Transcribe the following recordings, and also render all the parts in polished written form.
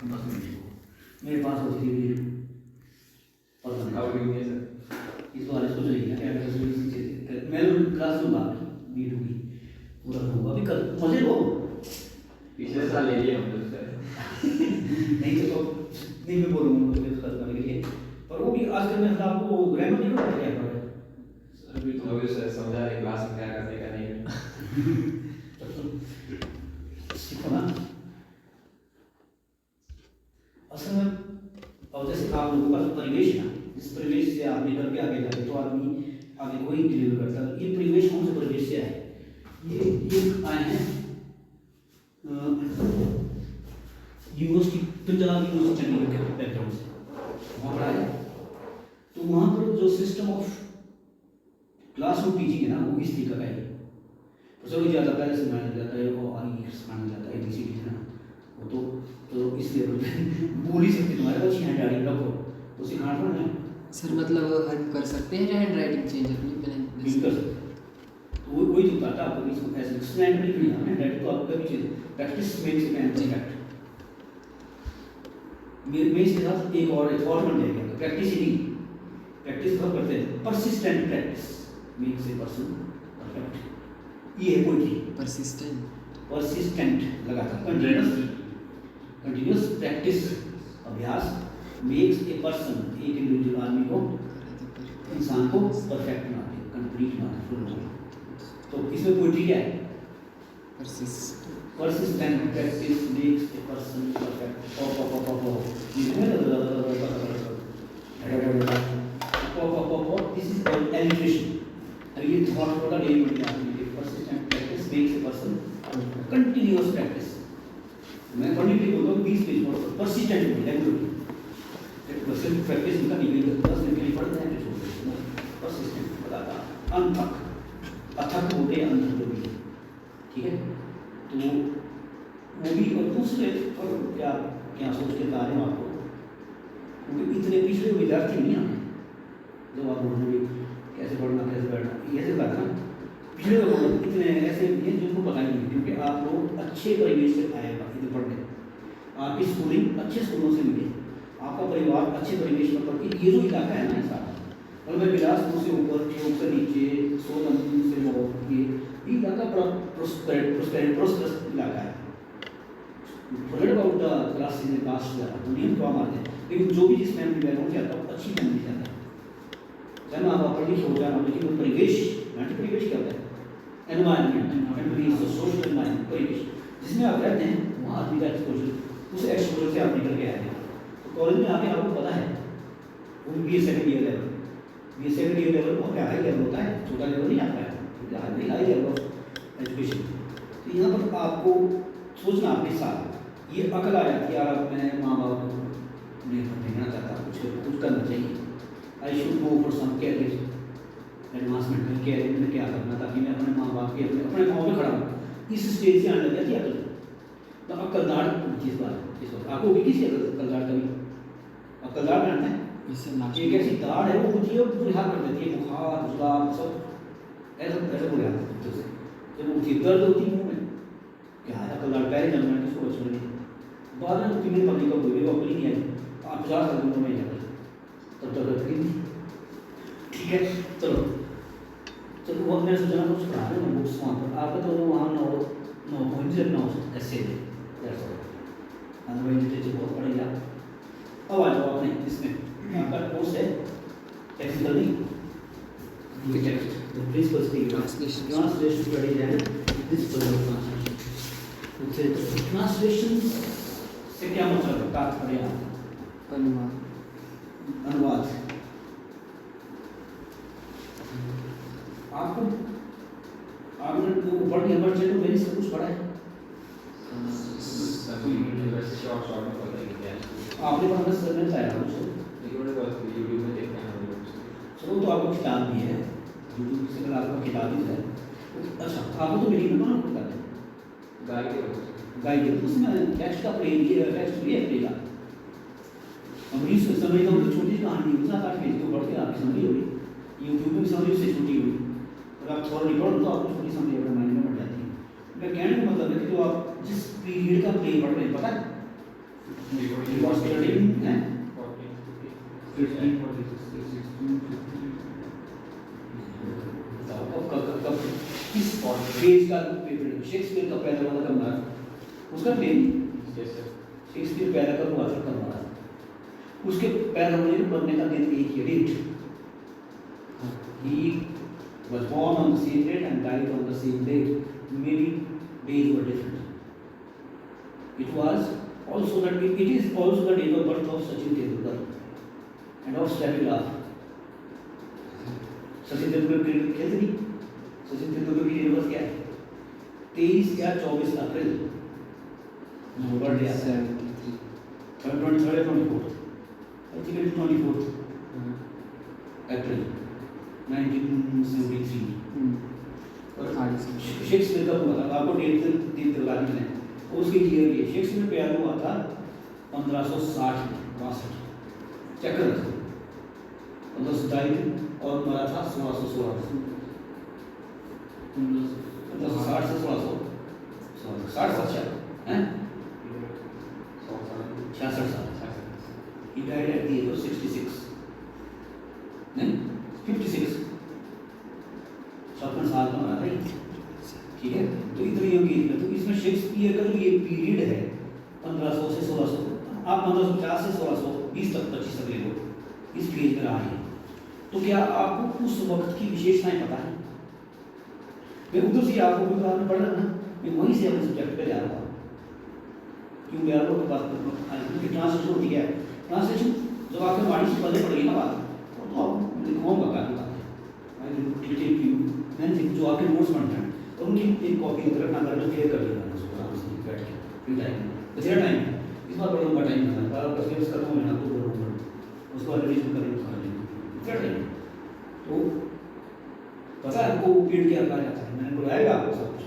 बस मेरे पास होती थी पता नहीं इस बार सोच रही है क्या मैं क्लास लूँगा बी टू की पूरा लूँगा अभी कल मजे लो पिछले साल ले लिए हम नहीं तो नहीं मैं बोलूँगा तो फिर करने के लिए पर वो भी आजकल मैं आपको ग्रामर नहीं पढ़ा क्या पढ़ा अभी तो सर समझा रहे क्लास में क्या करने का नहीं सीखो ना असल में और जैसे आप लोगों का परिवेश है इस परिवेश से आप निकल के आगे जाते तो आदमी आगे कोई डिलीवर करता है ये परिवेश कौन से परिवेश से आए ये आए हैं यूनिवर्सिटी पंजाब यूनिवर्सिटी चंडीगढ़ के बैकग्राउंड से वहाँ पढ़ा है तो वहाँ पर जो सिस्टम ऑफ क्लासरूम टीचिंग है ना वो इस तरीके का है चलो ज़्यादा पहले से माना जाता है वो आगे माना जाता है ABC है ना वो तो इसलिए बोल ही सकते तुम्हारे बच्चे हैंड राइटिंग रखो तो सिखाना पड़ना है सर मतलब हम कर सकते हैं हैंड राइटिंग चेंज अपनी बिल्कुल तो वही तो बताता आपको इसको ऐसे स्टूडेंट नहीं किया हैंड राइटिंग तो आपका भी चीज़ प्रैक्टिस मेक्स मैन परफेक्ट मेरे इसके साथ एक और बन जाएगा प्रैक्टिस ही नहीं प्रैक्टिस कब करते हैं persistent practice makes a person perfect ये है पोइट्री परसिस्टेंट लगातार कंटिन्यूस प्रैक्टिस अभ्यास मेक्स ए पर्सन एक इंडिविजुअल आदमी को इंसान को परफेक्ट बनाते हैं कंप्लीट बनाते हैं फुल तो इसमें पोइट्री क्या है persistent practice makes a person perfect this is called alliteration अब ये थॉट वाला डेली बन जाती है persistent practice makes a person continuous practice मैं कंटिन्यू बोलता हूँ 20 पेज पर persistent रेगुलर पर्सन प्रैक्टिस उनका निकल 10 दिन के लिए पढ़ते हैं तो छोड़ देते हैं persistent लगातार अनथक अथक होते हैं अंत भी ठीक है तो वो भी और दूसरे और क्या क्या सोच के बता रहे हैं आपको क्योंकि इतने पिछड़े विद्यार्थी नहीं आए जब आप बोलोगे कैसे पढ़ना कैसे बैठना ये ऐसे बात ना पिछड़े लोग इतने ऐसे हैं जिनको पता नहीं क्योंकि आप लोग अच्छे परिवेश से आए इधर पढ़ने आपकी स्कूलिंग अच्छे स्कूलों से मिले आपका परिवार अच्छे परिवेश में पढ़ ये जो इलाका है ना सारा और मैं बिलासपुर से ऊपर ठेक से नीचे सोलन से लोग ये इलाका बड़ा प्रोस्पेरस इलाका है forget about the classes in past दुनिया को मारते हैं लेकिन जो भी जिस फैमिली बैकग्राउंड से आता है अच्छी फैमिली से आता है चाहे आप पढ़ लिखे हो जाए लेकिन वो परिवेश परिवेश क्या होता है एनवायरनमेंट सोशल एनवायरनमेंट परिवेश जिसमें आप रहते हैं वहाँ आदमी का एक्सपोजर उस एक्सपोजर से आप निकल के आए हैं तो कॉलेज में आके आपको पता है वो B second year level B second year level बहुत हाई लेवल होता है छोटा लेवल नहीं आता है हाई लेवल ऑफ एजुकेशन तो यहाँ पर आपको सोचना अपने साथ ये अकल आ जाती है यार मैं माँ बाप को नहीं देखना चाहता कुछ करना चाहिए I should go for some career advancement में कैरियर में क्या करना ताकि मैं अपने माँ बाप के अपने पाँव पे खड़ा हूँ इस स्टेज से आने लग जाती है अकल तो अकलदार किस बात इस वक्त आपको भी किसी अकलदार कभी अकलदार जानते हैं एक ऐसी दाढ़ है वो मुझे बुरी हाल कर देती है बुखार जुकाम सब ऐसा बुरे हाल से जब उनकी दर्द होती है मुँह में क्या है अकलदार पहले जन्म में किसको बचपन में बाद में उतनी पकड़ी का कोई वो अपनी नहीं आई आप 50 साल की उम्र में जाकर तब तक नहीं ठीक है चलो चलो वो मैंने सोचा कुछ पढ़ा रहे हैं बुक्स वहाँ पर आपका तो वहाँ नो पॉइंट नो ऐसे लिटरेचर बहुत पढ़ेगा अब आ जाओ अपने इसमें आपका कोर्स है टेक्निकल नहीं प्रिंसिपल्स की ट्रांसलेशन पढ़ी जाए प्रिंसिपल ऑफ ट्रांसलेशन ट्रांसलेशन से क्या मतलब है तात्पर्य अनुवाद आपको आपने वो वर्ड इमर्जेंट में मेरी सब कुछ पढ़ा है आपने पढ़ना सर ने बताया मुझे यूट्यूब में देखते हैं चलो तो आपको किताब भी है यूट्यूब से कल आपको किताब भी है अच्छा आपको तो मेरी ना किताब है गाइड उसमें टेक्स्ट का प्ले टेक्स्ट भी है प्ले का अमरीश से समझ लो तो छोटी कहानी है उसका 8 पेज को पढ़ के आपकी समझ होगी यूट्यूब में समझ उससे छोटी हुई और आप थोड़ा पढ़ो तो आपको छोटी समझ अपने माइंड में बढ़ जाती है मैं कहने का मतलब है कि जो आप जिस पीरियड का प्ले पढ़ रहे हैं पता है पॉसिबिलिटी है 16 कब किस पेज का पेपर शेक्सपियर का पैदा हुआ कब हुआ उसका प्ले शेक्सपियर पैदा कब हुआ था कब हुआ उसके पैदा होने बनने का दिन एक ही date he was born on the same date and died on the same date maybe days were different it was also that it is also the date of birth of Sachin Tendulkar and of Steffi Graf Sachin Tendulkar cricket खेलते नहीं सचिन तेंदुलकर की date क्या है 23 या 24 अप्रैल birthday आता है 24th I think it is 24th April 1973 और आगे से शेक्सपियर का हुआ था आपको डेट दिला दी मैंने उसके ईयर ये शेक्सपियर पैदा हुआ था 1560 में 62 चेक कर रखो 1560 और मरा था 1616 1560 से 1600 60 अच्छा हैं 66 साल he died at the age of 66 नहीं 56 56 साल का मरा था ठीक है तो इतनी योगी तो इसमें शेक्सपियर का जो ये पीरियड है 1500 से 1600 आप 1550 से 1620 तक 25 तक ले लो इस पीरियड में रहा है तो क्या आपको उस वक्त की विशेषताएं पता है मैं उधर से आपको कोई बात पढ़ रहा ना मैं वहीं से अपने सब्जेक्ट पे जा रहा हूँ क्यों मैं आपको बात कर रहा हूँ ट्रांसलेशन होती है ट्रांसलेशन जब आपके वाणी से पहले पड़ेगी ना बात तो आप लिखवाऊंगा काफ़ी बात है मैंने जो आपके नोट्स बनते हैं और उनकी एक कॉपी अगर ना कर क्लियर कर देगा उसको आराम से बैठ के फ्री टाइम में बचेगा टाइम इस बार बड़ा लंबा टाइम है बार बार सिलेबस खत्म हो जाना तो बड़ा उसको रिवीजन करेंगे तो पता है आपको पीरियड क्या कहा जाता है मैंने बुलाएगा आपको सब कुछ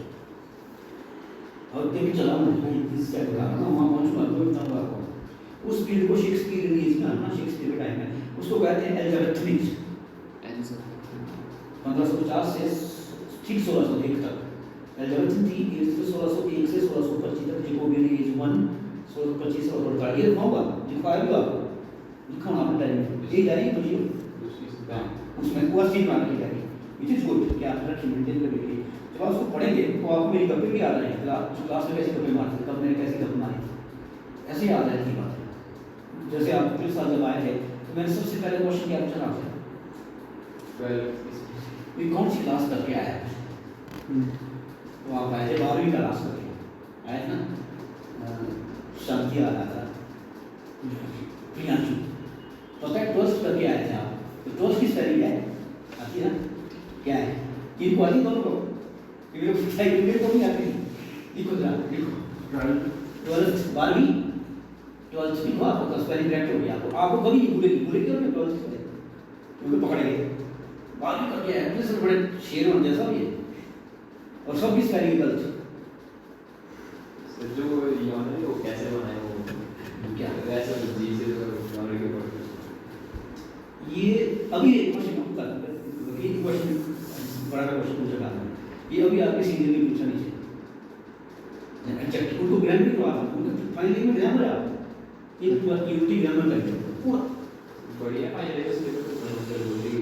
और देख चला मैं इस टाइप का वहाँ पहुँचूंगा तो इतना आपको उस पीरियड को शेक्सपियर एज में ना शेक्सपियर के टाइम में उसको कहते हैं एलिजाबेथनीज 1550 से ठीक 1601 तक एलिजाबेथन थी एज से 1601 से 1625 तक जेकोबियन एज 1 1625 और 48 ये लिखाऊंगा लिखवाएगा आपको लिखा आपने टाइम ये जाएगी तो ये उसमें वो सीख आने की जाएगी विच इज गुड कि आप रखिए मेंटेन करके जब आप उसको पढ़ेंगे तो आपको मेरी कभी भी याद रहेगी क्लास में कैसे कभी मारते कब मैंने कैसे कब मारी ऐसे याद रहती है बात जैसे आप पिछले साल जब आए थे तो मैंने सबसे पहले क्वेश्चन क्या पूछा आपसे ये कौन सी क्लास करके आया तो आप आए थे 12वीं क्लास करके आए ना शांति आ रहा था प्रियांशु तो क्या 12th करके आए थे आप तो 12th की स्पेलिंग है आती है ना क्या है इनको आती दोनों को इनको को नहीं आती लिखो जरा लिखो 12th 12वीं 12th लिखो आपको स्पेलिंग करेक्ट हो गया आपको कभी नहीं भूलेगी क्यों 12th क्योंकि पकड़ेंगे बाकी करके आए अपने से बड़े शेर होने जैसा ये और सब की स्पेलिंग गलत जो यौन है वो कैसे बनाए वो क्या वैसे जी से यौन के ऊपर ये अभी एक क्वेश्चन होता है ये क्वेश्चन बड़ा क्वेश्चन पूछा जाता है ये अभी आपके सीनियर में पूछा नहीं चाहिए एग्जैक्ट उनको ग्रामर भी करवा सकते हैं फाइनली में ग्रामर है आप एक यूटी ग्रामर करके पूरा बढ़िया फाइनली उसके ऊपर जरूरी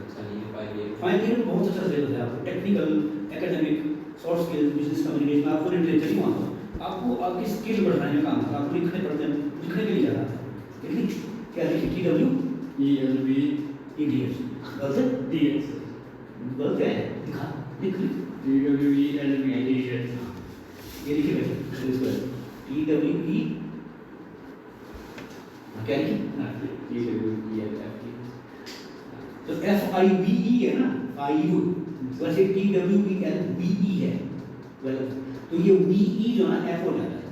अच्छा नहीं है फाइनली में बहुत अच्छा सिलेबस है आपको technical academic soft skills business communication आपको लिटरेचर ही वहाँ आपको आपकी स्किल बढ़ाने में काम आता है आपको लिखने पड़ते हैं लिखने के लिए जाना था लिखिए क्या लिखिए TWELVEDS गलत है DS गलत है दिखा लिख TWELVEDS ये लिखिए बेटा इसको TWE क्या लिखिए तो FIBE है ना IU वैसे TWELVE है तो ये BE जो ना F हो जाता है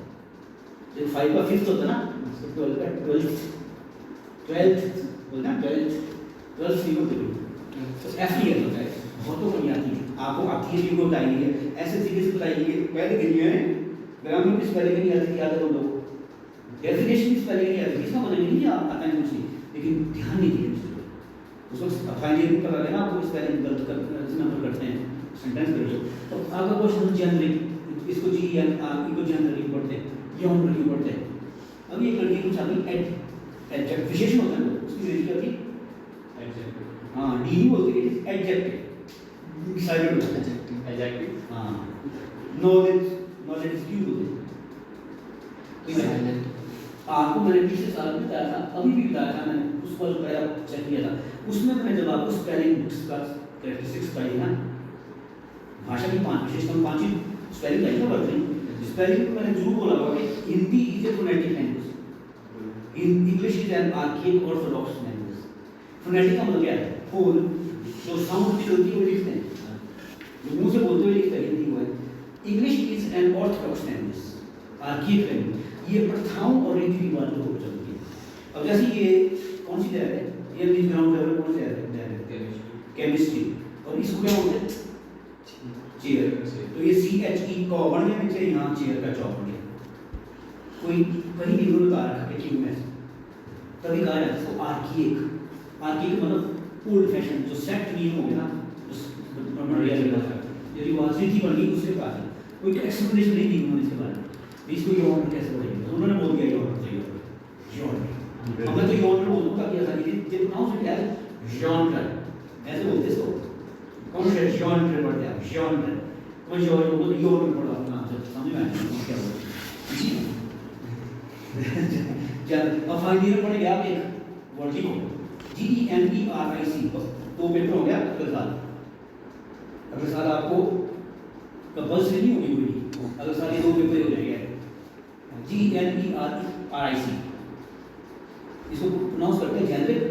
जब 5 का 5th होता है ना 12 का 12th बोलते हैं 12th सीखो तो F ही होता है बहुत तो बढ़िया आती है आपको आती है भी को बताइए ऐसे तरीके से बताइए पहले दिन में ग्रामर की स्पेलिंग नहीं आती याद है बंदों को डेफिनेशन की स्पेलिंग नहीं आती इसका मतलब नहीं आता है कुछ नहीं लेकिन ध्यान नहीं दिया उसको फाइनली पता लेना आपको स्पेलिंग गलत कर नंबर करते हैं सेंटेंस कर लो तो आपका क्वेश्चन जनरली इसको जी या इको जनरली पढ़ते हैं ये हम क्यों पढ़ते हैं अभी एक लड़की कुछ आती एडजेक्ट विशेषण होता है ना, उसकी रेंज क्या थी? एडजेक्टिव हाँ, डी नहीं बोलते, इट इज एडजेक्टिव, साइलेंट होता है। एडजेक्टिव एडजेक्टिव हाँ, नॉलेज क्यों बोलते हैं? साइलेंट आपको मैंने पिछले साल भी बताया था, अभी भी बताया था मैंने, उस पर पहला चेक किया था, उसमें मैंने जब आपको स्पेलिंग बुक्स का कैरेक्टरिस्टिक्स पढ़ी ना, भाषा की 5 विशेषता 5 ही स्पेलिंग का ही वर्ड नहीं, स्पेलिंग में मैंने जरूर बोला होगा कि Hindi is a phonetic language, English is an archaic Orthodox language. Phonetic का मतलब क्या है? फोन जो साउंड निकलती है वो लिखते हैं, जो मुंह से बोलते हुए लिखते हैं, हिंदी वो है। English is an Orthodox language, archaic language, ये प्रथाओं और रीति रिवाजों को चलती है। अब जैसे ये कौन सी लहर है? ये ग्राउंड लेवल कौन सी लहर है? केमिस्ट्री, और इसको क्या बोलते हैं? चेयर। तो ये CHE को बन गया नीचे, यहाँ चेयर का चौक बन गया। कोई कहीं भी उन्होंने कहा रखा कि क्यों में तभी कहा जाता है इसको आर्किक मतलब ओल्ड फैशन, जो सेट नियम हो गया ना, जो रिवाज रीति बन गई उसके बाद कोई एक्सप्लेनेशन नहीं दी उन्होंने इसके बारे में, इसको यौन कैसे बोलेंगे, तो उन्होंने बोल दिया यौन अब मैं तो यौन बोलूँ ताकि आसानी से जे प्रोनाउंस इट एज जॉनर, ऐसे बोलते इसको, कौन से जॉनर पढ़ते हैं? जॉनर, मैं जॉनर बोलते यौन पढ़ा अपना समझ में आया क्या बोलते जी। अब फाइनली में पढ़ेंगे आप एक वर्ड लिखो, GENERIC, तो पेपर हो गया अगले साल आपको कंपल्सरी नहीं होगी कोई, अगले साल ये 2 पेपर हो जाएंगे। GENERIC, इसको प्रोनाउंस करते हैं जेनरिक,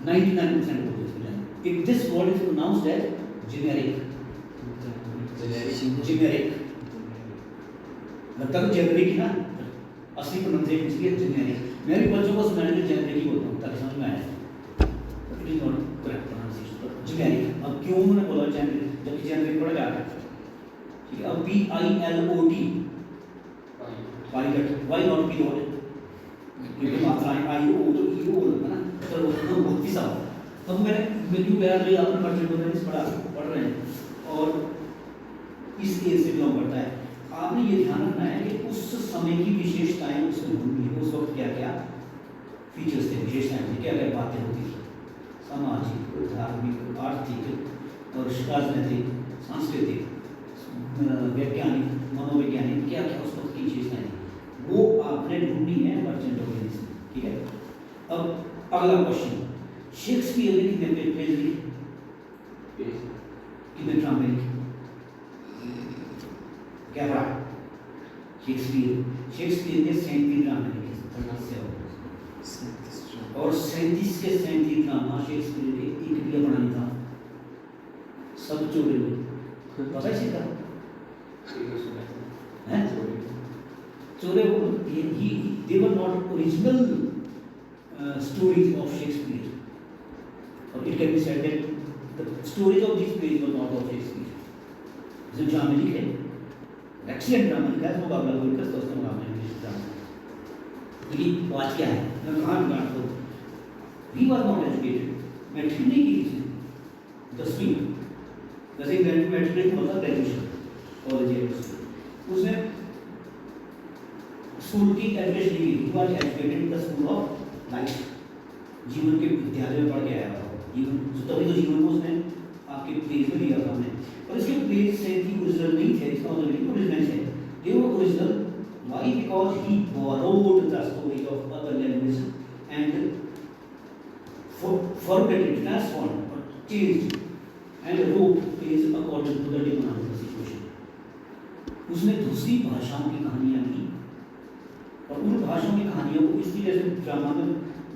99% बोलते हैं generic. If this word is pronounced as generic, लगता तो जेनरिक ही ना, असली प्रोनाउंसिएशन इसलिए जेनेरिक। मैं भी बच्चों को सुनाने के जेनेरिक ही बोलता हूँ ताकि समझ में आए, but it is not correct pronunciation generic. अब क्यों मैंने बोला जेनेरिक, जबकि जेनेरिक पढ़ा जाता है, ठीक है। अब PILOT, पायलट, व्हाई नॉट पिलोट, क्योंकि मात्राएं IO तो EO होगा ना, तो वो बहुत ही साफ। अब मैं क्यों कह रहा था आपने पर्टिकुलर पढ़ रहे हैं और इस एज से बिलोंग करता है, आपने ये ध्यान रखना है कि उस समय की विशेषताएं उसमें ढूंढनी है, उस वक्त क्या क्या फीचर्स थे, विशेषताएं थी, क्या क्या बातें होती थी, सामाजिक, धार्मिक, आर्थिक और राजनीतिक, सांस्कृतिक, वैज्ञानिक, मनोवैज्ञानिक, क्या क्या उस वक्त की विशेषताएं थी, वो आपने ढूंढनी है मर्चेंट ऑफ वेनिस में, ठीक है। अब अगला क्वेश्चन, शेक्सपियर ने कितने प्लेज लिखे, कितने ड्रामे लिखे, क्या पढ़ा? शेक्सपियर ने 37 ड्रामे लिखे, और 37 के 37 ड्रामा शेक्सपियर ने एक भी बना नहीं था, सब चोरे हुए, पता है सीधा हैं? चोरे वो they were not original stories of Shakespeare, or it can be said that the stories of these plays were not of Shakespeare. जो ड्रामे लिखे, excellent ड्रामा लिखा है, मुकाबला कोई कर सकता है मुकाबले में ड्रामा, लेकिन बात क्या है, मैं कहाँ बिगाड़ तो he was not educated, matric नहीं की किसी, 10वीं जैसे मैट्रिक मतलब ग्रेजुएशन कॉलेज है, उसने स्कूल की एजुकेशन ली, he was educated in the school of life, जीवन के विद्यालय में पढ़ के आया था जीवन, तभी तो जीवन को उसने आपके प्लेज में लिया था हमने, और इसके प्लेज से थी ओरिजिनल नहीं थे, इसका मतलब नहीं ओरिजिनल थे, they were original, why? Because he borrowed the stories of other language and forget it, transformed or changed and wrote plays according to the demand of the situation. उसने दूसरी भाषाओं की कहानियां ली और उन भाषाओं की कहानियों को इस तरह से ड्रामा में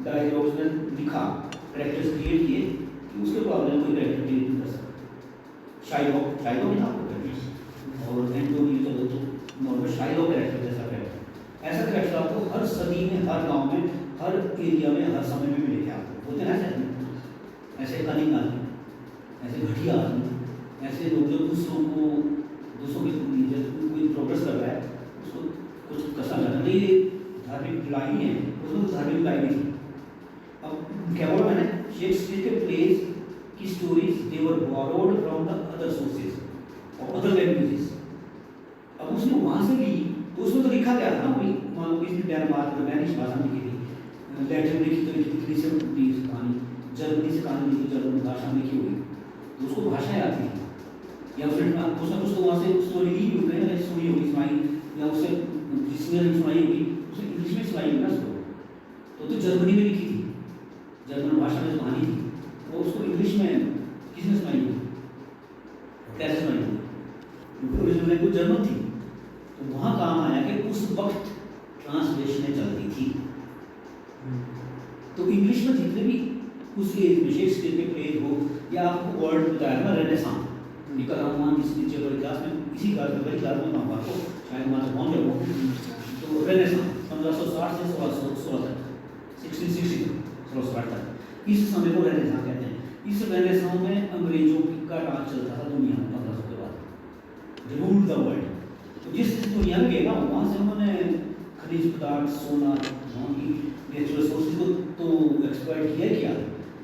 डायलॉग्स में लिखा, कैरेक्टर्स क्रिएट किए कि उसके प्रॉब्लम कोई कैरेक्टर क्रिएट नहीं कर सकता। शाइलॉक ना आपको कैरेक्टर्स और एंटोनियो तो नॉर्मल शाइलॉक कैरेक्टर जैसा कैरेक्टर, ऐसा कैरेक्टर आपको हर सदी में, हर गांव में, हर एरिया में, हर समय में मिलेगा आपको, होते ना ऐसे कनिंग आदमी, ऐसे घटिया आदमी, ऐसे लोग जो दूसरों की कोई प्रोग्रेस कर रहा है उसको कुछ कसा जाता नहीं, ये धार्मिक लड़ाई है, उसमें धार्मिक लड़ाई नहीं थी। अब क्या बोला मैंने, शेक्सपियर के प्लेज की stories they were borrowed from the other sources और अदर लैंग्वेजेस। अब उसने वहाँ से ली तो उसमें तो लिखा गया था ना, वही मान लो किसी डेनमार्क में डैनिश भाषा में लिखी थी, लैटिन में लिखी तो इटली से उठी कहानी, जर्मनी से कहानी लिखी जर्मन भाषा में लिखी हुई, तो उसको भाषाएं आती हैं, या फिर कुछ ना कुछ तो वहाँ से स्टोरी ली हुई है, सुनी होगी सुनाई, या उससे जिसने सुनाई होगी उसे इंग्लिश में सुनाई होगी ना उसको, तो जर्मनी में लिखी थी, जर्मन भाषा में कहानी थी, वो उसको इंग्लिश में किसने सुनाई होगी, कैसे सुनाई होगी, क्योंकि ओरिजिनल लैंग्वेज जर्मन थी। तो वहाँ काम आया कि उस वक्त ट्रांसलेशनें चलती थी, तो इंग्लिश में जितने भी उस एज में शेक्सपियर के प्ले हो, या आपको वर्ड बताया ना रेनेसांस, निकल रहा इस नीचे बड़ी क्लास में इसी क्लास में बड़ी क्लास में मैं आपको शायद वहाँ से पहुँच जाऊँ, तो रेनेसांस 1560 से 1616 तक, 1660 1660 तक, इस समय को रेनेसांस कहते हैं। इस रेनेसांस में अंग्रेजों का राज चलता था दुनिया में 1500 के बाद, रूल द वर्ल्ड। तो जिस दुनिया में गए ना वहाँ से उन्होंने खनिज पदार्थ, सोना, वहाँ की नेचुरल सोर्सेज को तो एक्सप्लॉइट किया,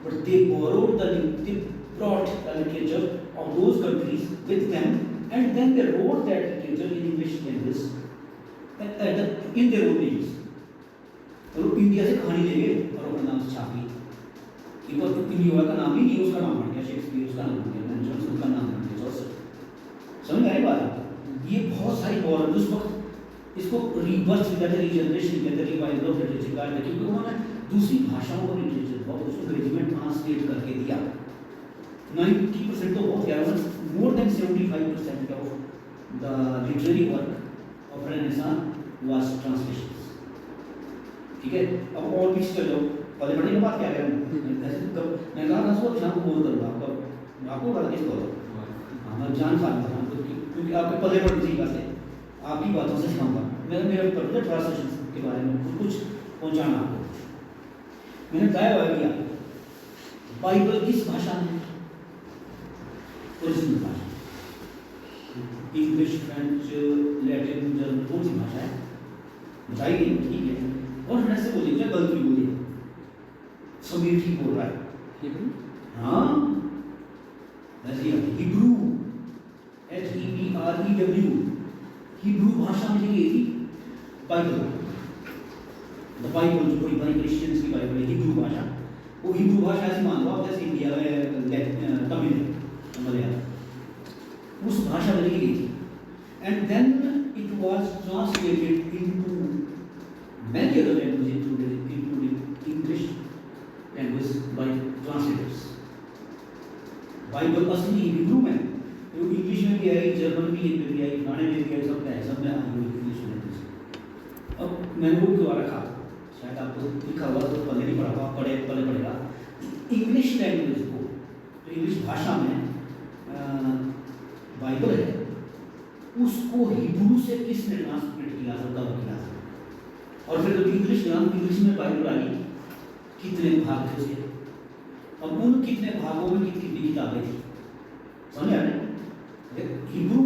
but they borrowed they brought the literature of those countries with them, and then they wrote that literature in English language in their own names. तो इंडिया से कहानी ले गए और अपने नाम से छापी, इंडिया का नाम ही नहीं, उसका नाम बन गया शेक्सपियर, उसका नाम बन गया जॉन्सन, उसका नाम बन गया जॉन्सन। समझ में आई बात? ये बहुत सारी और उस वक्त इसको रीबर्थ कहते हैं, रीजनरेशन कहते हैं, रिवाइवल ऑफ लिटरेचर का, क्योंकि उन्होंने दूसरी भाषाओं का लिटरेचर बहुत उसको अंग्रेजी में ट्रांसलेट करके दिया। 90% तो बहुत ज़्यादा, more than 75% of the literary work of Renaissance was translations। ठीक है, अब और पीछे चल जाओ, पहले पढ़ने के बाद क्या करें, ऐसे कब मैं कहा था उसको शाम को बोल करूँगा आपको पता किसको हाँ मैं जान पा रहा हूँ, क्योंकि आपके पहले पढ़ने की बात है, आपकी बातों से सिखाऊंगा। मेरा पढ़ना ट्रांसलेशन के बारे में कुछ पहुँचाना आपको। मैंने बताया हुआ किया बाइबल किस भाषा में, ओरिजिनल भाषा, इंग्लिश, फ्रेंच, लैटिन, जर्मन, कौन सी भाषा है बताइए, ठीक है। और फिर ऐसे बोलिए क्या गलत भी बोलिए, समीर ठीक बोल रहा है, हाँ हिब्रू, HEBREW, हिब्रू भाषा में लिखी थी बाइबल, द बाइबल जो कोई भाई क्रिश्चियंस की बाइबल है, हिब्रू भाषा, वो हिब्रू भाषा ऐसी मान लो आप जैसे इंडिया में तमिल मलयालम, उस भाषा में लिखी गई थी, and then it was translated into many other languages including English language by translators. Bible असली हिब्रू में, तो इंग्लिश में भी आई, जर्मन भी भी आई, गाने में भी आई, सब है, सब में आई इंग्लिश लैंग्वेज। अब मैंने वो क्यों रखा, शायद आपको लिखा हुआ तो पहले नहीं पढ़ा, आप पढ़े पढ़ेगा इंग्लिश लैंग्वेज को, तो इंग्लिश भाषा में बाइबल है, उसको हिब्रू से किसने ट्रांसलेट किया था, कब किया था, और फिर जब इंग्लिश में बाइबल आई, कितने भाग थे उसके, अब उन कितने भागों में कितनी किताबें थी, समझ आ रहे? Hebrew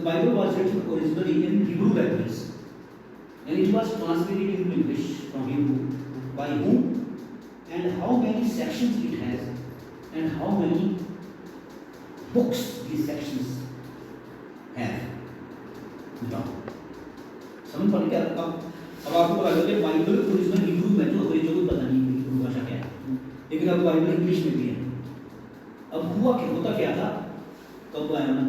Bible was written originally in Hebrew language and it was translated into English from Hebrew by whom and how many sections it has and how many books these sections have। समझ पड़ गया? अब आपको पता चल Bible original Hebrew में, जो अंग्रेजों को पता नहीं हिब्रू भाषा क्या है, लेकिन अब बाइबल इंग्लिश में भी है। अब हुआ क्या, होता क्या था, कब आया ना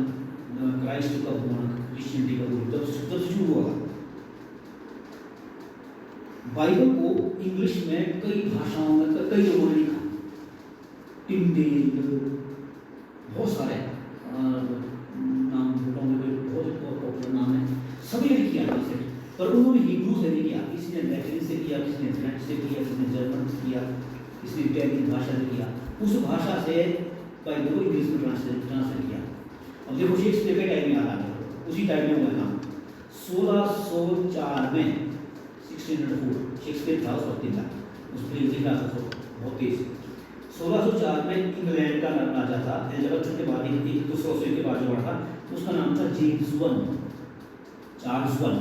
क्राइस्ट, कब हुआ क्रिश्चियनिटी कब हुई, तब शुरू हुआ। बाइबल को इंग्लिश में कई भाषाओं में कई लोगों ने लिखा, टिंडेल, बहुत सारे नाम बताऊंगे, बहुत पॉपुलर नाम है, सभी ने किया इसे, पर उन्होंने हिब्रू से नहीं किया, किसी ने लैटिन से किया, किसी ने फ्रेंच से किया, किसी ने जर्मन से किया, किसी ने इटालियन भाषा से किया, उस भाषा से बाइबल को इंग्लिश में ट्रांसलेट किया। अब देखो शेक्सपियर के टाइम में आ गया, उसी टाइम में हुआ था 1604 में, 1604 शेक्सपियर था उस वक्त था, उस प्ले लिखा था बहुत तेज। 1604 में इंग्लैंड का राजा था, एलिजाबेथ के बाद एक दूसरा के बाद जो था उसका नाम था जेम्स वन, चार्ल्स वन,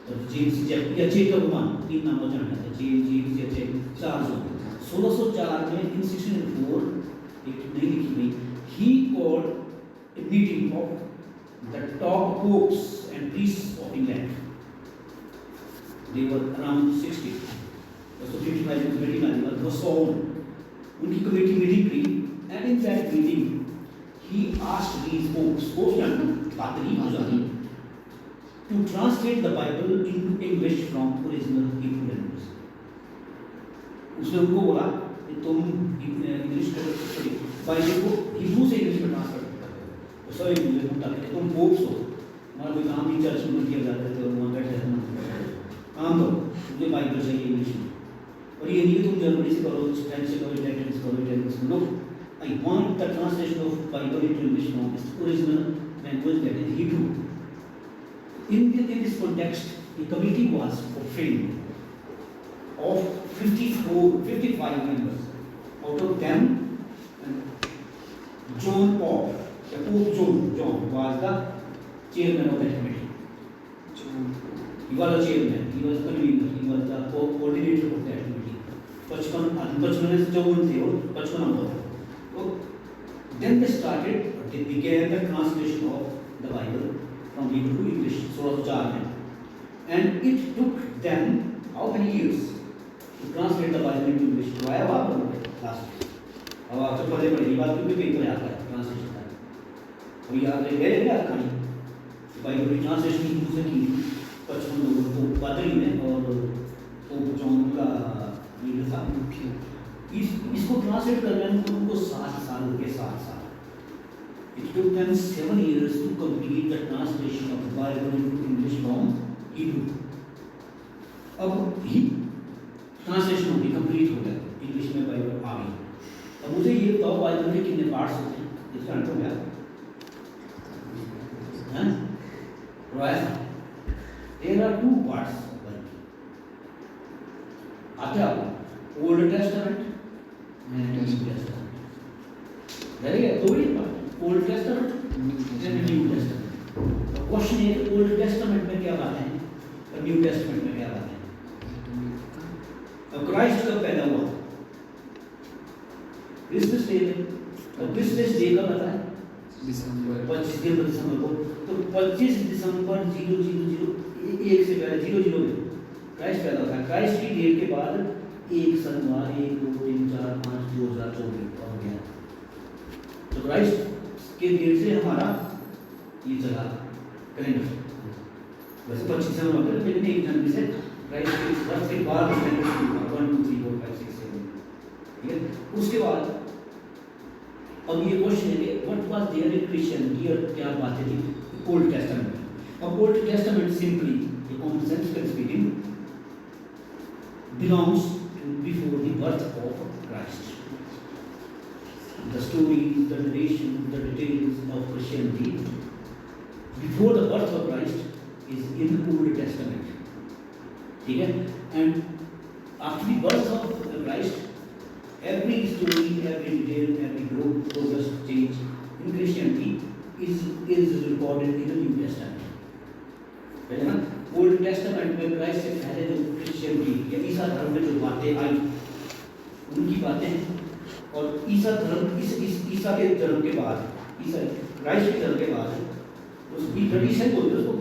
और जेम्स या जेकब वन, तीन नाम हो जाना था, जेम्स या चार्ल्स वन। 1604 में इन 1604 एक नई लिखी गई, he called a meeting of the top popes and priests of England। they were around 60. So 55 committee members were sworn. उनकी कमेटी मीटिंग हुई, and in that meeting he asked these popes पादरी पुजारी to translate the Bible into English from original Hebrew language. उसने उनको बोला कि तुम English Bible को हिब्रू से इंग्लिश में ट्रांसलेट करो। सब एक दूसरे को ताकि तुम पोप्स हो, हमारा कोई काम नहीं चर्च में किया जाता है, तो वहाँ बैठ जाते काम करो, मुझे बाइबल चाहिए इंग्लिश में। और ये नहीं कि तुम जर्मनी से करो, फ्रेंच से करो, इटालियन से करो, इटालियन से no, I want the translation of Bible into English from its original language that is Hebrew. In this context, the committee was framed of 55 members. Out of them, John Paul, the Pope John was the chairman of that committee. He was the chairman, he was the convener, he was the coordinator of that committee. 55 से 54 थे और 55 number था। तो then they began the translation of the Bible from Hebrew to English, 1604 में, and it took them how many years to translate the Bible into English? तो आया बात बोलते लास्ट। अब आप सब पढ़े ये बात क्योंकि पेपर आता है ट्रांसलेशन का, और याद रहे क्या कहानी बाइबल की ट्रांसलेशन हिंदू से की 55 लोगों को पादरी ने और पोप जॉन का लीडर था। इसको ट्रांसलेट करने में उनको 7 साल के 7 साल। It took them 7 years to complete the translation of the Bible into English from Hebrew. अब ही ट्रांसलेशन होगी, कंप्लीट हो गया, इंग्लिश में बाइबल आ गई। अब मुझे ये बताओ बाइबल के कितने पार्ट्स होते हैं? इसका अंत हो गया हैं? Right, there are 2 parts of Bible. आते आपको Old Testament and New Testament, देखिए 2 ही part, Old Testament and New Testament. Question है कि ओल्ड टेस्टामेंट में क्या बात है और न्यू टेस्टामेंट में क्या बात है? अब क्राइस्ट कब पैदा हुआ? क्रिसमस डे में। तो क्रिसमस डे कब आता है? दिसंबर 25 दिसंबर को। तो 25 दिसंबर 000 से पहले 00 में क्राइस्ट पैदा होता है। क्राइस्ट की डेट के बाद एक सनवार 1 2 3 4 5 2024 हो गया। तो क्राइस्ट के डेट से हमारा ये चला कैलेंडर। वैसे 25 दिसंबर होता है, लेकिन 1 जनवरी से क्राइस्ट के बर्थ के बाद 1 2 3 4 5 6 7, ठीक है। उसके बाद अब ये क्वेश्चन है कि what was there in Christianity, और क्या बातें थी ओल्ड टेस्टामेंट में। अब ओल्ड टेस्टामेंट सिंपली ये कॉमन सेंस के speaking belongs to before the birth of Christ. The stories, the narration, the details of Christianity before the birth of Christ is in the Old Testament, ठीक है। And after the birth of Christ, every story, every detail, every progress change in Christianity is recorded in the New Testament, है ना। Old Testament में Christ से पहले जो Christianity या ईसा धर्म में जो बातें आई उनकी बातें, और ईसा धर्म ईसा के जन्म के बाद, ईसा क्राइस्ट के जन्म के बाद उसकी ट्रेडिशन बोलते हैं, उसको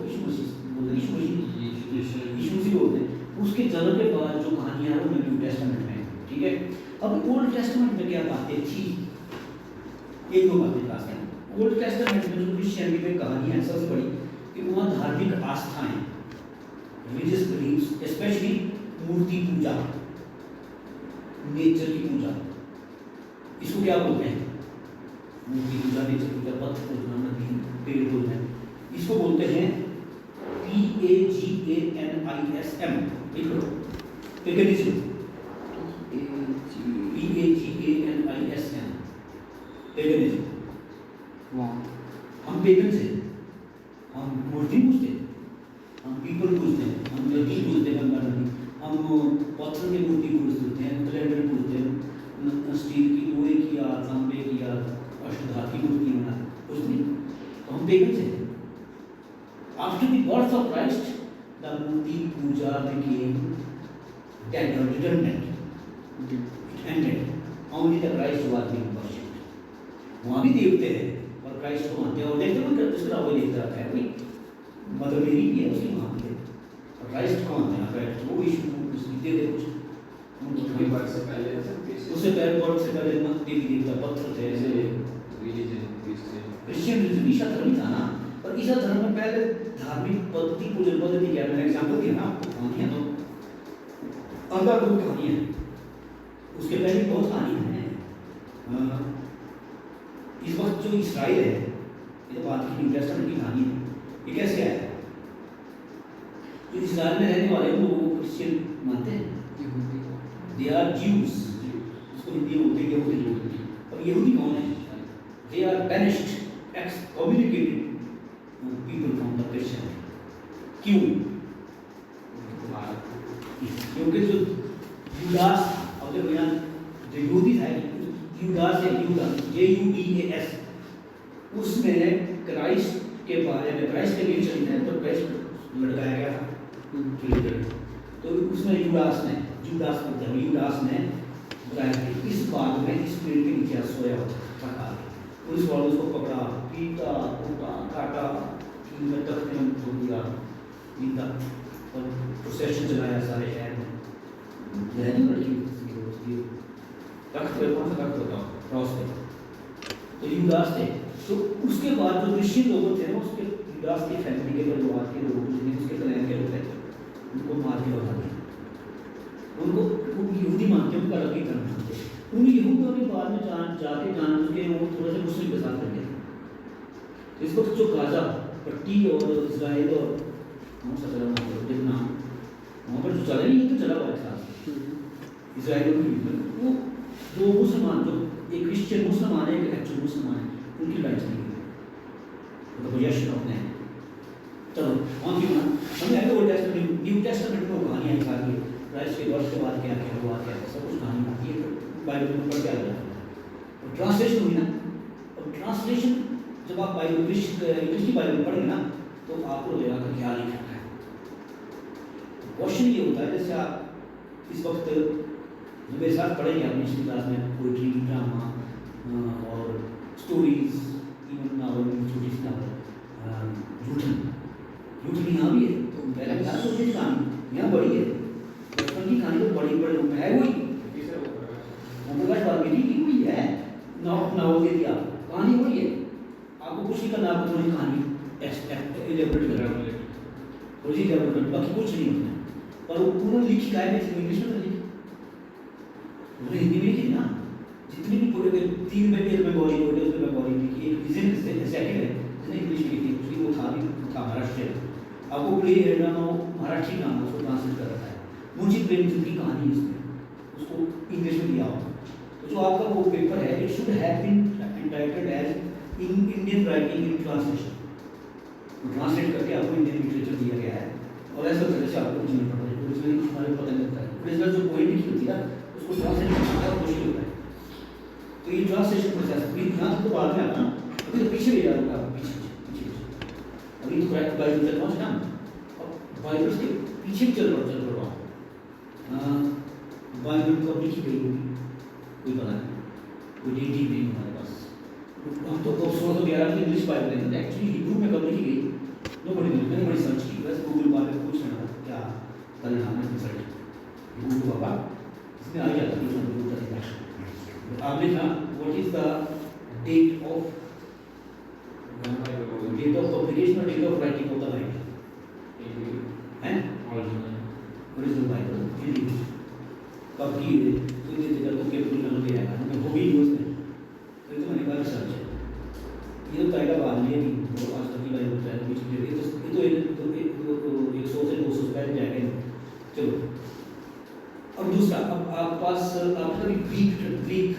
यीशु मसीह बोलते हैं। उसके जन्म के बाद जो कहानियाँ हैं वो न्यू टेस्टामेंट में, ठीक है। अब ओल्ड टेस्टामेंट में क्या बातें थी? 1-2 बातें खास हैं। ओल्ड टेस्टामेंट में जो क्रिश्चियनिटी में कहानियाँ सबसे बड़ी कि वहाँ धार्मिक आस्थाएं, रिलीजियस बिलीव्स, स्पेशली मूर्ति पूजा, नेचर की पूजा, इसको क्या बोलते हैं? मूर्ति पूजा, नेचर पूजा, पत्थर पूजना, नदी, पेड़ पूजना, इसको बोलते हैं PAGANISM, पेगनिज्म। PAGANISM, paganism. हम पेगन से, हम मूर्ति पूजते हैं, हम पीपल पूजते हैं, हम नदी पूजते हैं, गंगा नदी, हम पत्थर की मूर्ति पूजते हैं, कैलेंडर पूजते हैं, स्टील की, लोहे की या तांबे की या अष्टधातु की मूर्ति बना कुछ नहीं, तो हम पेगन से। After the birth of Christ the मूर्ति पूजा became dead or redundant, it ended, only the Christ was being worshipped। वहाँ भी देवते हैं और क्राइस्ट को मानते हैं, और देखते हैं उसका वो देखता रहता है, कोई मदर मेरी भी है उसकी मानते हैं, राइस्ट कौन है यहाँ पे वो इशू दे दे कुछ कोई बात से पहले उससे पहले बहुत से पहले मत देवी देवता पत्थर थे ऐसे रिलीजन क्रिश्चियन रिलीजन ईसा धर्म ही था ना, पर ईसा धर्म में पहले धार्मिक पद्धति पूजन पद्धति क्या मैंने एग्जांपल दिया ना आपको कहानियां तो अंधाधुंध कहानी है, उसके पहले बहुत कहानियां हैं। इस वक्त जो इस्राइल है ये बात की न्यू टेस्टामेंट की कहानी है, ये कैसे आया? जो इस्राइल में रहने वाले लोग वो क्रिश्चियन मानते हैं, दे आर ज्यूज, इसको हिंदी में बोलते हैं यहूदी लोग। अब यहूदी कौन है? They are banished excommunicated people from the Christian। क्यों? क्योंकि जो यूदास, अब देखो यहाँ जो यहूदी था, यूदास है, यूदा JUDAS, उसमें क्राइस्ट के बारे में, क्राइस्ट के लिए चलते हैं तो क्राइस्ट लड़काया गया था, तो उसमें यूदास ने बताया कि इस बात में इस पेड़ के नीचे सोया था, पुलिस वालों उसको पकड़ा, पीटा, कूटा, काटा, तख्त में छोड़ दिया, पीटा और प्रोसेशन चलाया सारे शहर में। तख्त पे कौन सा तख्त होता है? क्रॉस पे। तो यूदास थे। तो उसके बाद जो क्रिश्चियन लोग थे ना, उसके यूदास की फैमिली के परिवार के लोग, जिन्हें उसके क्लैन के लोग थे, उनको मार के भगा दिया। उनको यहूदी मानते, उनका अलग ही धर्म मानते। उन यहूदियों ने बाद में जाके जान के वो थोड़े से मुस्लिम के साथ लगे। इस वक्त जो गाजा पट्टी और इजराइल और कौन सा जगह लेबनान, वहाँ पर जो चला नहीं, ये तो चला हुआ है साथ इजराइल और वो दो मुसलमान, जो एक क्रिश्चियन मुसलमान है, एक एक्चुअल मुसलमान है, उनकी लड़ाई चली गई। तो यश अपने चलो वहाँ की हमें ओल्ड टेस्टामेंट न्यू टेस्टामेंट में कहानियाँ दिखाई है, क्राइस्ट के वर्ष के बाद क्या क्या हुआ, क्या सब कुछ कहानी आती है, बाइबल में पढ़ के आ जाता है। और ट्रांसलेशन हुई ना, और ट्रांसलेशन जब आप बाइबल इंग्लिश की बाइबल पढ़ेंगे ना, तो आपको लगेगा कि क्या लिखा है। क्वेश्चन ये होता है, जैसे आप इस वक्त जो मेरे साथ पढ़ेंगे अपनी इस क्लास में, पोइट्री, ड्रामा और स्टोरीज, इवन नावल, छोटी सी नावल, झूठन यहाँ भी है, तो पहले क्या सोचिए कहानी यहाँ बड़ी है, बचपन की कहानी तो बड़ी बड़ी है, वही प्रकाश वाल्मीकि की कोई है, नावल दे दिया, कहानी वही है, आपको कुछ नहीं करना, आपको थोड़ी कहानी एलेबोरेट करना, थोड़ी सी डेवलपमेंट, बाकी कुछ नहीं होता है। पर वो पूरा लिखी गाय में इंग्लिश में लिखी, उन्होंने हिंदी में लिखी ना, जितनी भी पूरे 3 में बंगाली वर्ड है, उसमें बंगाली लिखी, एक रीजन सेकंड है जिसने इंग्लिश में लिखी, उसकी वो था महाराष्ट्र, आपको प्ले है ना, मराठी नाम उसको ट्रांसलेट कर रखा है, मुंशी प्रेमचंद की कहानी इसमें, उसको इंग्लिश में दिया हुआ। तो जो आपका वो पेपर है, it should have been entitled as in Indian writing in translation, translate करके आपको इंडियन लिटरेचर दिया गया है, और ऐसा तरह से आपको जीवन पढ़ना है, इसमें हमारे पता लगता है, ओरिजिनल जो पोएम लिखी होती है ना, उसको ट्रांसलेट करना बहुत मुश्किल होता है। तो ये ट्रांसलेशन प्रोसेस भी यहाँ तो बाद में आता ना, अभी तो पीछे ले जा रहा हूँ, पीछे अभी तो बाइबल चल पहुँच ना, अब बाइबल के पीछे चल रहा हूँ। बाइबल कब लिखी गई होगी कोई पता नहीं, कोई डेट ही नहीं हमारे पास। हम तो 1611 में इंग्लिश बाइबल है, एक्चुअली हिब्रू में कब लिखी गई मैंने बड़ी सर्च की, बस गूगल बार में पूछ लेना क्या परिणाम है, रिजल्ट गूगल बाबा इसमें आ जाता है। आप लिखना what is the date of publication और date of writing of the Bible हैं, ओरिजिनल बाइबल हिंदी कब की है, तो ये जगह तो केवल नंबर दिया है, हमें हो भी यूज़ में, तो मैंने कहा रिसर्च है, ये तो पहला बात नहीं है कि वो आज तक की बाइबल होता है, कुछ ये तो 100 से 200 पहले जाएगा। चलो अब दूसरा, अब आप पास आपका ग्रीक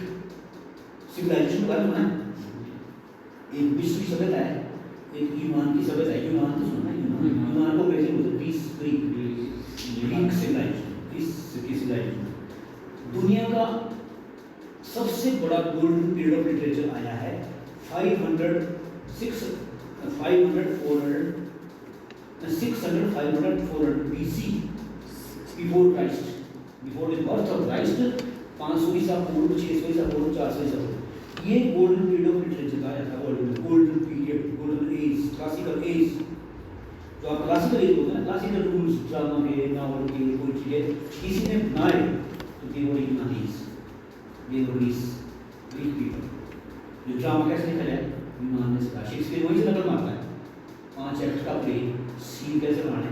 सिविलाइजेशन का सुना है, एक मिस्र की सभ्यता है, एक यूनान की सभ्यता है, यूनान तो सुना है, यूनान को कैसे बोलते हैं, ग्रीक सिविलाइजेशन। दुनिया का सबसे बड़ा गोल्डन पीरियड ऑफ लिटरेचर आया है 600-500 BC, before Christ, before the birth of Christ, 500 ईसा पूर्व, 600 ईसा पूर्व, 400 ईसा पूर्व, ये गोल्डन पीरियड ऑफ लिटरेचर आया था, golden period, golden age, classical as, जो तो आप क्लासिकल एज बोलते हैं, क्लासिकल रूल्स ड्रामा के, नावल के, पोइट्री के किसी ने बनाए तो दे वर यूनानीज, दे वर ग्रीक पीपल। जो ड्रामा कैसे लिखा जाए, यूनान ने सिखाया। शेक्सपियर वही से नकल मारता है, 5 एक्ट का प्ले, सीन कैसे बनाने,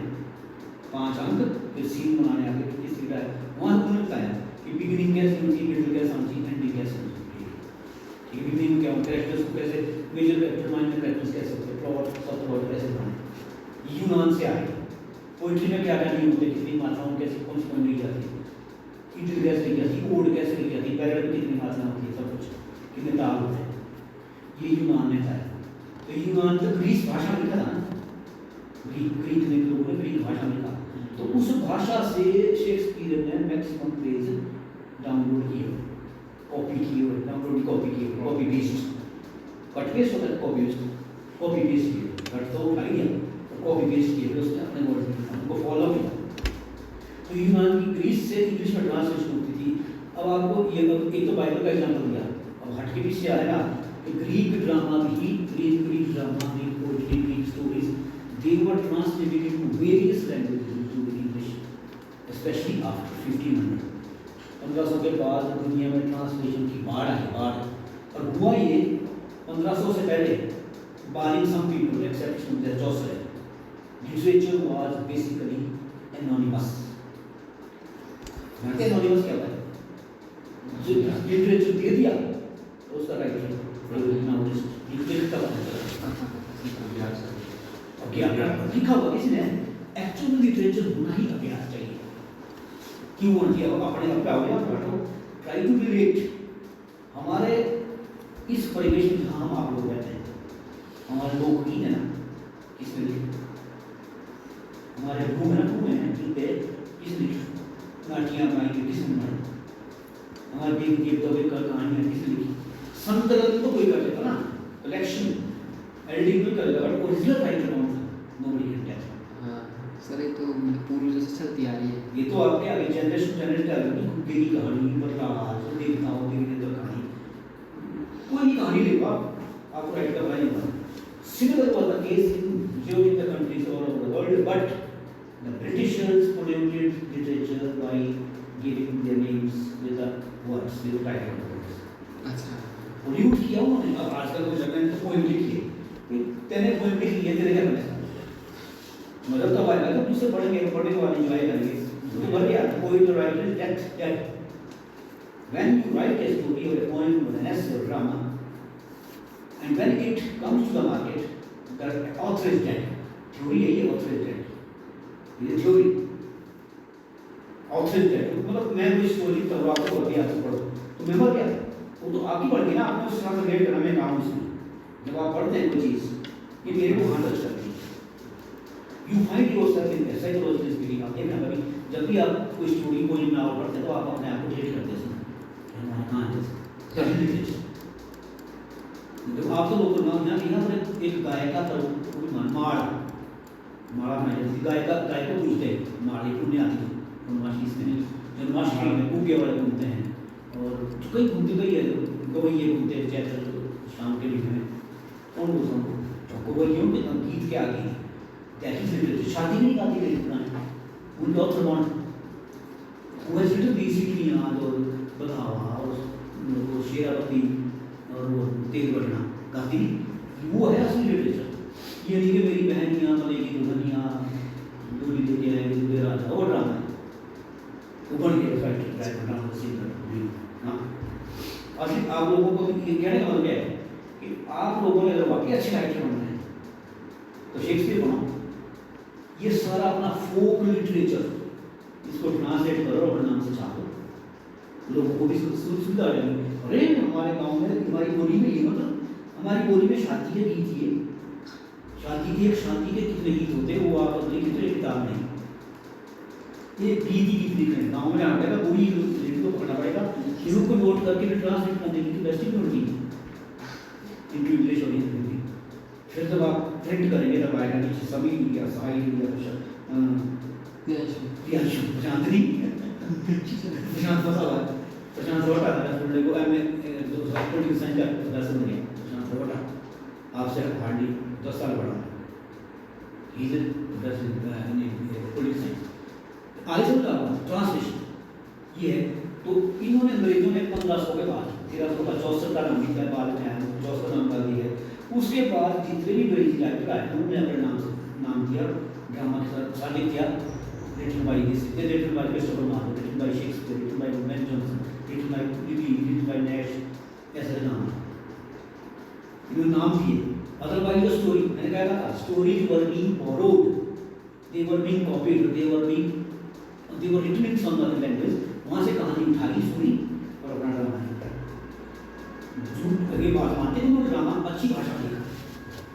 5 अंक, फिर सीन बनाने आगे किस तरह है, वहाँ उन्होंने बताया कि बिगिनिंग कैसे होती है, मिडिल कैसे होती है, एंडिंग कैसे होती है। ठीक है, बिगिनिंग में क्या होता है, कैरेक्टर्स को कैसे, मेजर कैरेक्टर, माइनर कैरेक्टर्स कैसे होते हैं, प्लॉट सब प्लॉट कैसे बनाने, यूनान से आए। पोइट्री में क्या क्या नहीं होते, कितनी मात्राओं कैसे कौन सी बन जाती है, इंटर कैसे लिखी जाती है, ओड कैसे लिखी जाती है, पैरल में कितनी मात्रा होती है, सब कुछ कितने ताल होते हैं, ये यूनान ने बताया। तो यूनान तो ग्रीस भाषा में लिखा था ना, ग्रीक ने लोगों ने ग्रीक भाषा में लिखा, तो उस भाषा से शेक्सपियर ने मैक्सिमम प्लेज डाउनलोड किए, कॉपी किए, डाउनलोड कॉपी किए, कॉपी पेस्ट, कट पेस्ट होता है, कॉपी पेस्ट किए, कट तो उठा लिया, कॉपी पेस्ट किए, फिर उसने अपने वर्ड में उनको फॉलो किया। तो यूनान की ग्रीस से इंग्लिश में ट्रांसलेशन होती थी। अब आपको ये एक तो बाइबल का एग्जांपल दिया, अब हट के पीछे आएगा कि ग्रीक ड्रामा भी, Greek drama, Greek poetry, Greek stories, they were translated into various languages including English, especially after 1500। 1500 के बाद दुनिया में ट्रांसलेशन की बाढ़ आई, बाढ़। और हुआ ये 1500 से पहले, barring some people, exception there Chaucer, literature was basically anonymous। जानते हैं anonymous क्या होता है? जो लिटरेचर दे दिया तो उसका राइटर लिटरेचर का पता चला, अज्ञात लिखा हुआ किसी ने, एक्चुअल लिटरेचर होना ही अभ्यास चाहिए। क्यों होना चाहिए? अपने आप पे आओ या बैठो, ट्राई टू रिलेट। हमारे इस परिवेश में जहाँ हम आप लोग रहते हैं, हमारे लोग ही है ना, किसने लिखे? हमारे रूम है ना, रूम है जिन पे किसने लिखी? नाटियाँ गाएंगे किसने बनाई? हमारे देव देवता के कहानियाँ किसने लिखी? संकलन तो कोई कर लेगा ना, कलेक्शन एडिटिंग भी कर लेगा, बट ओरिजिनल राइटर कौन था? Nobody can tell. हाँ सर, ये तो पूर्वजों से चलती आ रही है। ये तो आपके आगे जनरेशन जनरेट कर रहे हैं, खुद की कहानी, बदलाव, देवताओं की कहानी, कोई भी कहानी लेगा आपको राइट करना ही होगा। Similar was the case during the countries all over the world, but the Britishers polluted literature by giving their names with the words, with the title words। अच्छा, पोल्यूट किया उन्होंने। अब आजकल को जगह ने तो पोएम लिखी है, तेने पोएम लिखी है, तेरे क्या बनेगा? मतलब तो आएगा तो तुझसे पढ़ेंगे, पढ़ने वाले एंजॉय करेंगे, तो मर गया। Poet writer is death. When you write a story or a poem or an essay or drama, and when it comes to the market, the author is dead। Theory है ये, author is dead, ये theory, author is dead। मतलब मैं कोई story लिखता हूँ, आपको बोल दिया तो पढ़ो, तो मैं मर गया, वो तो आपकी बढ़ गई ना, आपने उस तरह से रेट करना, मैं काम उसमें। जब आप पढ़ते हैं कोई चीज़, ये मेरे को हाँ टच करती है। You find yourself in that psychological speaking. आप देखना कभी जब भी आप कोई स्टोरी, कोई नावल पढ़ते हैं, तो आप अपने आप को डेट करते हैं, हाँ जब आप तो लोग ना यहाँ एक गायिका था, माड़ा में गायिका को पूछते हैं, माड़ी पुण्य आती है जन्माष्टमी में कुपिया वाले घूमते हैं, और कई घूमते कई है, गवैये घूमते हैं चैत्र शाम के लिए में, कौन बोलता हूँ गवैयों के गीत के आगे दैट शादी नहीं गाती गई उनके ऑथर कौन? वो है सिर्फ बेसिकली याद और बधावा और वो शेरावती और वो तेल बढ़ना गाती, वो है असली लिटरेचर। ये नहीं कि मेरी बहनियाँ मलेगी दुल्हनियाँ डोली लेके आएंगे दूल्हे राजा, वो ड्रामा है, वो बन गया हाँ। और फिर आप लोगों को ये कहने का मतलब क्या है कि आप लोगों ने अगर वाकई अच्छे राइटर बनना है तो शेक्सपियर बनाओ। ये सारा अपना फोक लिटरेचर इसको ट्रांसलेट करो और अपने नाम से छापो, लोगों को भी सुविधा आ जाएगी। अरे हमारे गांव में हमारी बोली में ये, मतलब हमारी बोली में शादी के गीत, ये शादी के कितने गीत होते हैं, वो आप अपनी कितने किताब नहीं, ये गीत ही गीत लिख रहे हैं। गाँव में आने का पूरी लिट को पकड़ना पड़ेगा, शुरू को नोट करके फिर ट्रांसलेट करने की बेस्ट ही होगी इनकी इंग्लिश और हिंदी। फिर जब आप प्रिंट करेंगे तब आएगा नीचे सभी या साहिल या प्रशांत नहीं प्रशांत फंसा हुआ है, प्रशांत रोटा था स्टूडेंट को पोलिटिकल साइंस का प्रोफेसर बन गया प्रशांत रोटा, आपसे हार्डली 10 साल बड़ा, ही इज आगे चल रहा ट्रांसलेशन ये है। तो इन्होंने अंग्रेजों ने 1500 के बाद 1364 का नाम दिया, बाद में आया 64 नाम का दिया है। उसके बाद जितने भी अंग्रेजी राइटर आए उन्होंने अपने नाम दिया ड्रामा के साथ शामिल किया। Written by this, written by Christopher Marlowe, written by Shakespeare, written by Ben Jonson, written by Lyly, written by Nashe, ऐसे नाम इन्होंने नाम दिए। अदरवाइज द स्टोरी मैंने कहा था stories were being borrowed, they were being copied, they were written in some other language. वहाँ से कहानी उठाई सुनी और अपना ड्रामा लिखा। झूठ ये बात मानते हैं वो ड्रामा अच्छी भाषा लिखा,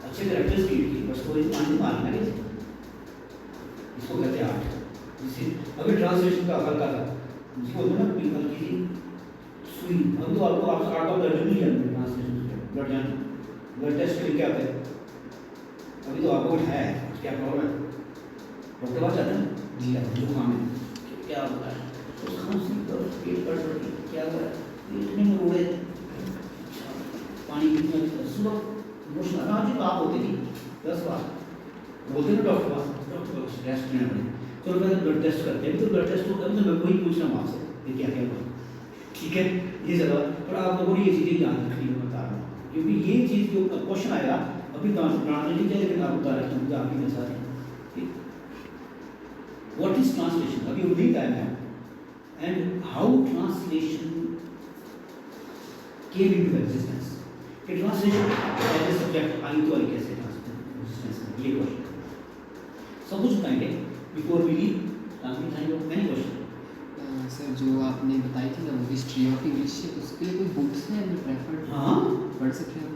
अच्छे कैरेक्टर्स क्रिएट किए, बस स्टोरी मानने मारना कैसे इसको कहते हैं आर्ट। जिससे अभी ट्रांसलेशन का हल्का था जिसको बोलते हैं ना हल्की सी सुई। अब तो आपको आप आर्ट ऑफ दर्जन नहीं जानते ट्रांसलेशन ब्लड जान ब्लड टेस्ट के लिए क्या होता है। अभी तो आपको है क्या प्रॉब्लम है, डॉक्टर पास जाते हैं जी जो काम है क्या होता है तो खांसी और पेट पर क्या हुआ है इतने में रोड़े पानी पीने सुबह मुश्किल आज आप होती थी 10 बार बोलते ना डॉक्टर पास टेस्ट लेना पड़े। चलो पहले ब्लड टेस्ट करते हैं, तो ब्लड टेस्ट तो कभी तो मैं वही पूछ रहा हूँ आपसे ये क्या क्या हुआ, ठीक है ये जगह। पर आप लोगों ने ये चीज़ें याद रखनी है बता रहा हूँ, क्योंकि ये चीज़ जो क्वेश्चन आएगा अभी ट्रांसलेशन क्या लेकिन आप बता रहे हैं मुझे आपकी मेरे साथ व्हाट इज ट्रांसलेशन अभी उन्हीं टाइम है and how translation came into existence. कि ट्रांसलेशन एज ए सब्जेक्ट आई तो आई कैसे एग्जिस्टेंस में ये क्वेश्चन सब कुछ बताएंगे before we leave. Any question sir जो आपने बताई थी ना हिस्ट्री ऑफ इंग्लिश, उसके लिए कोई बुक्स हैं जो प्रेफर्ड हाँ पढ़ सकते हैं?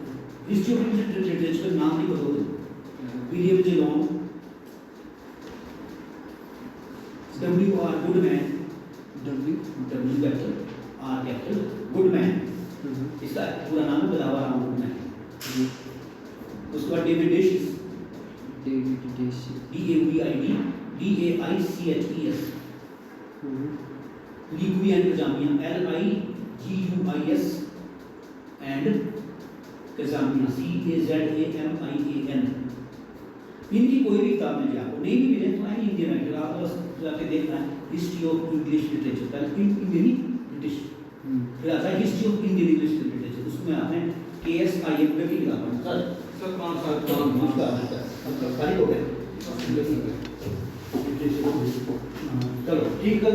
हिस्ट्री ऑफ इंग्लिश लिटरेचर नाम नहीं बताओगे William J Long, W.R. Goodman, W capital R capital Goodman, इसका पूरा नाम है बदावा राम गुडमैन। उसके बाद David Daiches, DAVID Legouis and Cazamian LIGUIS and Cazamian CAZAMIAN। इनकी कोई भी किताब मिल जाए आपको, नहीं भी मिले तो आई इंडियन राइटर आप बस जाके देखना है हिस्ट्री ऑफ इंग्लिश लिटरेचर, पहले इंडियन ब्रिटिश फिर आता है history of Indian English literature, उसमें आपने KSIM की किताब पढ़ना सर खाली हो गए। चलो ठीक कर